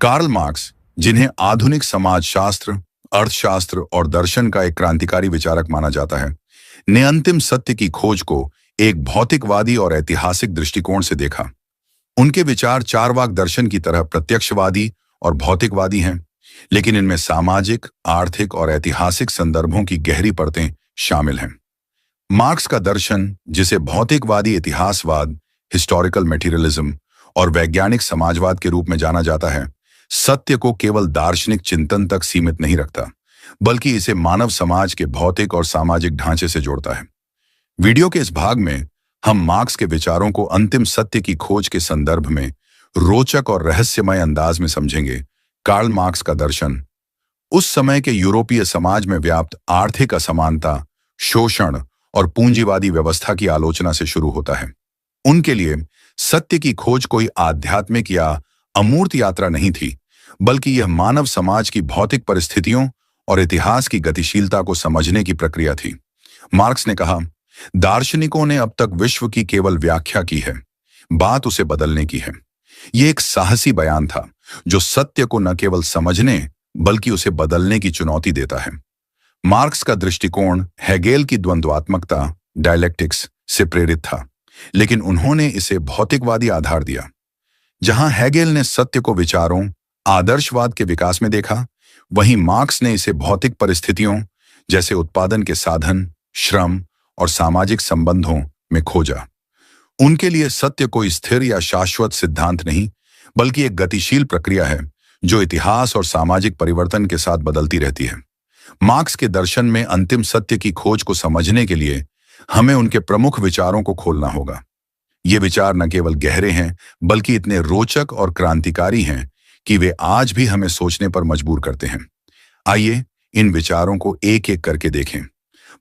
Karl Marx, जिन्हें आधुनिक समाजशास्त्र, अर्थशास्त्र और दर्शन का एक क्रांतिकारी विचारक माना जाता है, ने अंतिम सत्य की खोज को एक भौतिकवादी और ऐतिहासिक दृष्टिकोण से देखा। उनके विचार चारवाक दर्शन की तरह प्रत्यक्षवादी और भौतिकवादी हैं, लेकिन इनमें सामाजिक, आर्थिक और ऐतिहासिक संदर्भों की गहरी परतें शामिल हैं। मार्क्स का दर्शन, जिसे भौतिकवादी इतिहासवाद, हिस्टोरिकल मटेरियलिज्म और वैज्ञानिक समाजवाद के रूप में जाना जाता है, सत्य को केवल दार्शनिक चिंतन तक सीमित नहीं रखता, बल्कि इसे मानव समाज के भौतिक और सामाजिक ढांचे से जोड़ता है। वीडियो के इस भाग में हम मार्क्स के विचारों को अंतिम सत्य की खोज के संदर्भ में रोचक और रहस्यमय अंदाज में समझेंगे। कार्ल मार्क्स का दर्शन उस समय के यूरोपीय समाज में व्याप्त आर्थिक असमानता, शोषण और पूंजीवादी व्यवस्था की आलोचना से शुरू होता है। उनके लिए सत्य की खोज कोई आध्यात्मिक या अमूर्त यात्रा नहीं थी, बल्कि यह मानव समाज की भौतिक परिस्थितियों और इतिहास की गतिशीलता को समझने की प्रक्रिया थी। मार्क्स ने कहा, दार्शनिकों ने अब तक विश्व की केवल व्याख्या की है, बात उसे बदलने की है। यह एक साहसी बयान था, जो सत्य को न केवल समझने बल्कि उसे बदलने की चुनौती देता है। मार्क्स का दृष्टिकोण हेगेल की द्वंद्वात्मकता, डायलेक्टिक्स से प्रेरित था, लेकिन उन्होंने इसे भौतिकवादी आधार दिया। जहां हेगेल ने सत्य को विचारों, आदर्शवाद के विकास में देखा, वहीं मार्क्स ने इसे भौतिक परिस्थितियों जैसे उत्पादन के साधन, श्रम और सामाजिक संबंधों में खोजा। उनके लिए सत्य कोई स्थिर या शाश्वत सिद्धांत नहीं, बल्कि एक गतिशील प्रक्रिया है जो इतिहास और सामाजिक परिवर्तन के साथ बदलती रहती है। मार्क्स के दर्शन में अंतिम सत्य की खोज को समझने के लिए हमें उनके प्रमुख विचारों को खोलना होगा। ये विचार न केवल गहरे हैं, बल्कि इतने रोचक और क्रांतिकारी हैं कि वे आज भी हमें सोचने पर मजबूर करते हैं। आइए इन विचारों को एक एक करके देखें।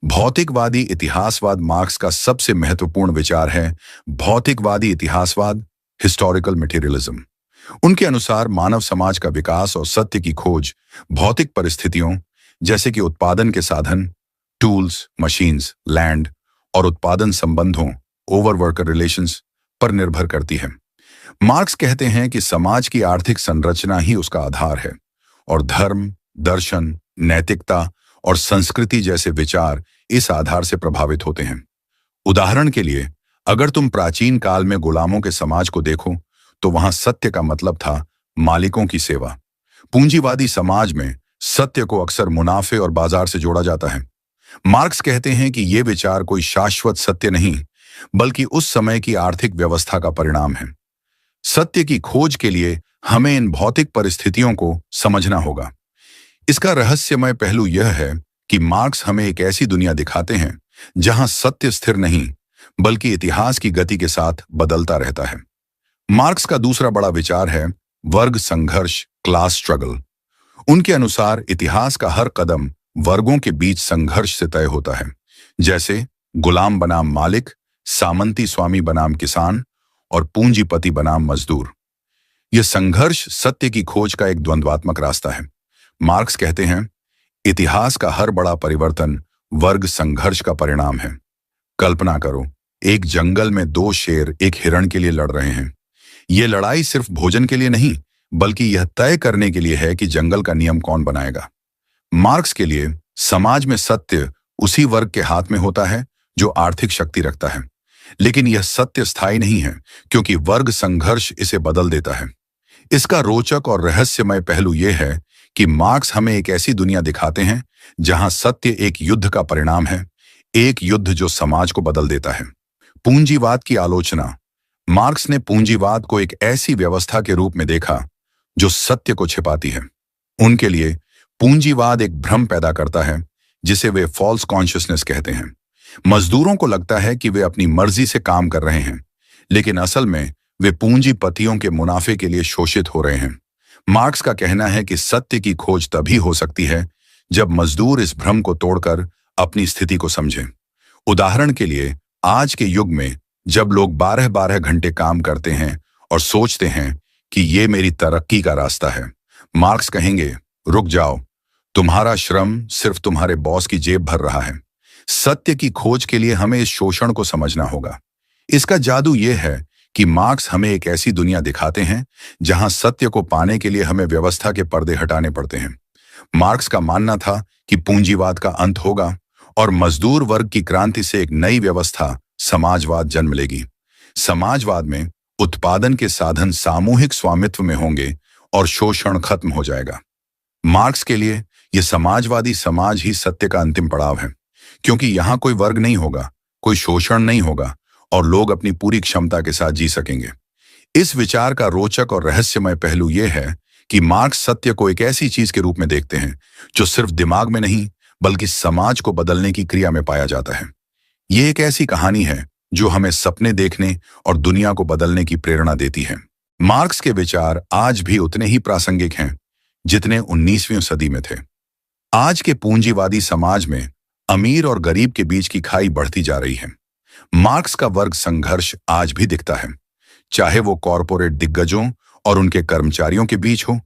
भौतिकवादी इतिहासवाद मार्क्स का सबसे महत्वपूर्ण विचार है। भौतिकवादी इतिहासवाद, हिस्टोरिकल मटेरियलिज्म। उनके अनुसार मानव समाज का विकास और सत्य की खोज भौतिक परिस्थितियों जैसे कि उत्पादन के साधन, टूल्स, मशीन्स, लैंड और उत्पादन संबंधों, ओवर वर्कर रिलेशंस पर निर्भर करती है। मार्क्स कहते हैं कि समाज की आर्थिक संरचना ही उसका आधार है और धर्म, दर्शन, नैतिकता और संस्कृति जैसे विचार इस आधार से प्रभावित होते हैं। उदाहरण के लिए, अगर तुम प्राचीन काल में गुलामों के समाज को देखो, तो वहां सत्य का मतलब था मालिकों की सेवा। पूंजीवादी समाज में सत्य को अक्सर मुनाफे और बाजार से जोड़ा जाता है। मार्क्स कहते हैं कि ये विचार कोई शाश्वत सत्य नहीं, बल्कि उस समय की आर्थिक व्यवस्था का परिणाम है। सत्य की खोज के लिए हमें इन भौतिक परिस्थितियों को समझना होगा। इसका रहस्यमय पहलू यह है कि मार्क्स हमें एक ऐसी दुनिया दिखाते हैं जहां सत्य स्थिर नहीं, बल्कि इतिहास की गति के साथ बदलता रहता है। मार्क्स का दूसरा बड़ा विचार है वर्ग संघर्ष, क्लास स्ट्रगल। उनके अनुसार इतिहास का हर कदम वर्गों के बीच संघर्ष से तय होता है, जैसे गुलाम बनाम मालिक, सामंती स्वामी बनाम किसान और पूंजीपति बनाम मजदूर। यह संघर्ष सत्य की खोज का एक द्वंद्वात्मक रास्ता है। मार्क्स कहते हैं, इतिहास का हर बड़ा परिवर्तन वर्ग संघर्ष का परिणाम है। कल्पना करो, एक जंगल में दो शेर एक हिरण के लिए लड़ रहे हैं। यह लड़ाई सिर्फ भोजन के लिए नहीं, बल्कि यह तय करने के लिए है कि जंगल का नियम कौन बनाएगा। मार्क्स के लिए समाज में सत्य उसी वर्ग के हाथ में होता है जो आर्थिक शक्ति रखता है, लेकिन यह सत्य स्थायी नहीं है, क्योंकि वर्ग संघर्ष इसे बदल देता है। इसका रोचक और रहस्यमय पहलू यह है कि मार्क्स हमें एक ऐसी दुनिया दिखाते हैं जहां सत्य एक युद्ध का परिणाम है, एक युद्ध जो समाज को बदल देता है। पूंजीवाद की आलोचना। मार्क्स ने पूंजीवाद को एक ऐसी व्यवस्था के रूप में देखा जो सत्य को छिपाती है। उनके लिए पूंजीवाद एक भ्रम पैदा करता है, जिसे वे फॉल्स कॉन्शियसनेस कहते हैं। मजदूरों को लगता है कि वे अपनी मर्जी से काम कर रहे हैं, लेकिन असल में वे पूंजीपतियों के मुनाफे के लिए शोषित हो रहे हैं। मार्क्स का कहना है कि सत्य की खोज तभी हो सकती है जब मजदूर इस भ्रम को तोड़कर अपनी स्थिति को समझें। उदाहरण के लिए, आज के युग में जब लोग 12-12 घंटे काम करते हैं और सोचते हैं कि ये मेरी तरक्की का रास्ता है, मार्क्स कहेंगे, रुक जाओ, तुम्हारा श्रम सिर्फ तुम्हारे बॉस की जेब भर रहा है। सत्य की खोज के लिए हमें इस शोषण को समझना होगा। इसका जादू यह है कि मार्क्स हमें एक ऐसी दुनिया दिखाते हैं जहां सत्य को पाने के लिए हमें व्यवस्था के पर्दे हटाने पड़ते हैं। मार्क्स का मानना था कि पूंजीवाद का अंत होगा और मजदूर वर्ग की क्रांति से एक नई व्यवस्था समाजवाद जन्म लेगी। समाजवाद में उत्पादन के साधन सामूहिक स्वामित्व में होंगे और शोषण खत्म हो जाएगा। मार्क्स के लिए यह समाजवादी समाज ही सत्य का अंतिम पड़ाव है, क्योंकि यहां कोई वर्ग नहीं होगा, कोई शोषण नहीं होगा और लोग अपनी पूरी क्षमता के साथ जी सकेंगे। इस विचार का रोचक और रहस्यमय पहलू यह है कि मार्क्स सत्य को एक ऐसी चीज के रूप में देखते हैं जो सिर्फ दिमाग में नहीं बल्कि समाज को बदलने की क्रिया में पाया जाता है। यह एक ऐसी कहानी है जो हमें सपने देखने और दुनिया को बदलने की प्रेरणा देती है। मार्क्स के विचार आज भी उतने ही प्रासंगिक हैं जितने 19वीं सदी में थे। आज के पूंजीवादी समाज में अमीर और गरीब के बीच की खाई बढ़ती जा रही है। मार्क्स का वर्ग संघर्ष आज भी दिखता है, चाहे वो कॉरपोरेट दिग्गजों और उनके कर्मचारियों के बीच हो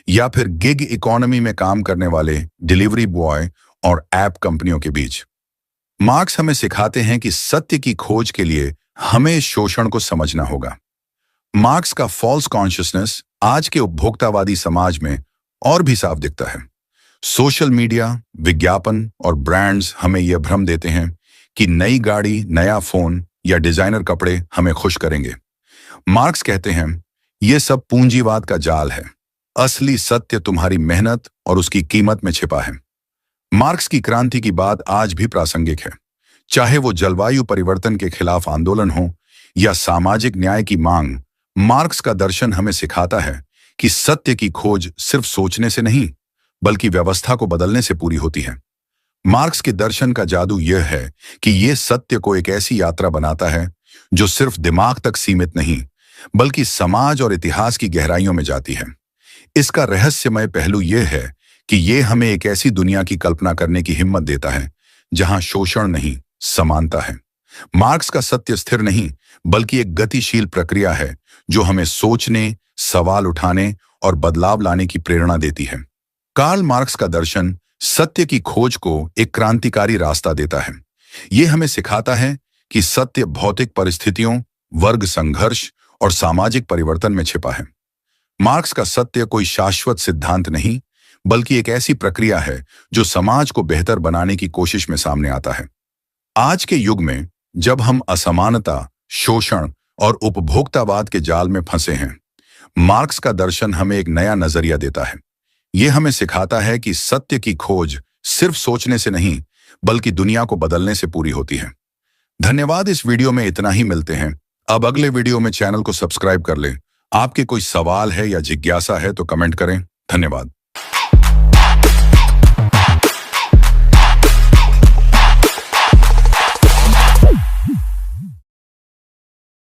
या फिर गिग इकोनॉमी में काम करने वाले डिलीवरी बॉय और ऐप कंपनियों के बीच। मार्क्स हमें सिखाते हैं कि सत्य की खोज के लिए हमें इस शोषण को समझना होगा। मार्क्स का फॉल्स कॉन्शियसनेस आज के उपभोक्तावादी समाज में और भी साफ दिखता है। सोशल मीडिया, विज्ञापन और ब्रांड्स हमें यह भ्रम देते हैं कि नई गाड़ी, नया फोन या डिजाइनर कपड़े हमें खुश करेंगे। मार्क्स कहते हैं यह सब पूंजीवाद का जाल है, असली सत्य तुम्हारी मेहनत और उसकी कीमत में छिपा है। मार्क्स की क्रांति की बात आज भी प्रासंगिक है, चाहे वो जलवायु परिवर्तन के खिलाफ आंदोलन हो या सामाजिक न्याय की मांग। मार्क्स का दर्शन हमें सिखाता है कि सत्य की खोज सिर्फ सोचने से नहीं बल्कि व्यवस्था को बदलने से पूरी होती है। मार्क्स के दर्शन का जादू यह है कि यह सत्य को एक ऐसी यात्रा बनाता है जो सिर्फ दिमाग तक सीमित नहीं बल्कि समाज और इतिहास की गहराइयों में जाती है। इसका रहस्यमय पहलू यह है कि यह हमें एक ऐसी दुनिया की कल्पना करने की हिम्मत देता है जहां शोषण नहीं, समानता है। मार्क्स का सत्य स्थिर नहीं बल्कि एक गतिशील प्रक्रिया है जो हमें सोचने, सवाल उठाने और बदलाव लाने की प्रेरणा देती है। कार्ल मार्क्स का दर्शन सत्य की खोज को एक क्रांतिकारी रास्ता देता है। यह हमें सिखाता है कि सत्य भौतिक परिस्थितियों, वर्ग संघर्ष और सामाजिक परिवर्तन में छिपा है। मार्क्स का सत्य कोई शाश्वत सिद्धांत नहीं बल्कि एक ऐसी प्रक्रिया है जो समाज को बेहतर बनाने की कोशिश में सामने आता है। आज के युग में जब हम असमानता, शोषण और उपभोक्तावाद के जाल में फंसे हैं, मार्क्स का दर्शन हमें एक नया नजरिया देता है। यह हमें सिखाता है कि सत्य की खोज सिर्फ सोचने से नहीं बल्कि दुनिया को बदलने से पूरी होती है। धन्यवाद। इस वीडियो में इतना ही। मिलते हैं अब अगले वीडियो में। चैनल को सब्सक्राइब कर लें। आपके कोई सवाल है या जिज्ञासा है तो कमेंट करें। धन्यवाद।